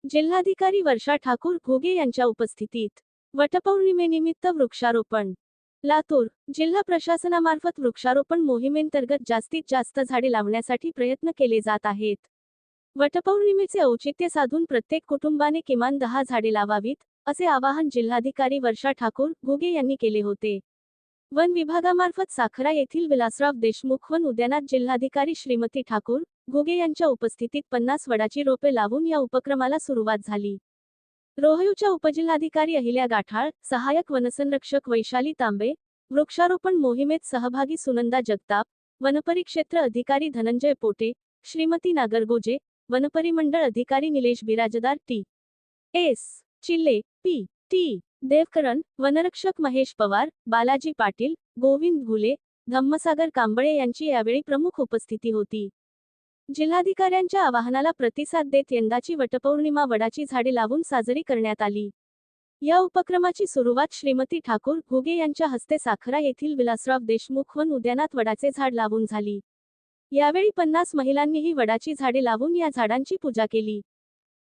जिल्हाधिकारी वर्षा ठाकूर घुगे यांच्या उपस्थितीत वटपौर्णिमेनिमित्त वृक्षारोपण. लातूर जिल्हा प्रशासनामार्फत वृक्षारोपण मोहिमेंतर्गत जास्तीत जास्त झाडे लावण्यासाठी प्रयत्न केले जात आहेत. वटपौर्णिमेचे औचित्य साधून प्रत्येक कुटुंबाने किमान 10 झाडे लावावीत, असे आवाहन जिल्हाधिकारी वर्षा ठाकूर घुगे यांनी केले होते. वन विभागामार्फत साखरा येथील विलासराव देशमुख वन उद्यानात जिल्हाधिकारी श्रीमती ठाकूर घुगे यांच्या उपस्थितीत 50 वडाची रोपे लावून या उपक्रमाला सुरुवात झाली. रोहयूच्या उपजिल्हाधिकारी अहिल्या गाठाळ, सहाय्यक वनसंरक्षक वैशाली तांबे, वृक्षारोपण मोहिमेत सहभागी सुनंदा जगताप, वनपरिक्षेत्र अधिकारी धनंजय पोटे, श्रीमती नागरगोजे, वनपरिमंडळ अधिकारी Nilesh Birajdar, T. S. Chille, P. T. Devkaran, वनरक्षक महेश पवार, बालाजी पाटील, गोविंद घुले, धम्मसागर कांबळे यांची यावेळी प्रमुख उपस्थिती होती. जिल्हाधिकाऱ्यांच्या आवाहनाला प्रतिसाद देत यंदाची वटपौर्णिमा वडाची झाडे लावून साजरी करण्यात आली. या उपक्रमाची सुरुवात श्रीमती ठाकूर घुगे यांच्या हस्ते साखरा येथील विलासराव देशमुख वन उद्यानात वडाचे झाड लावून झाली. यावेळी 50 महिलांनीही वडाची झाडे लावून या झाडांची पूजा केली.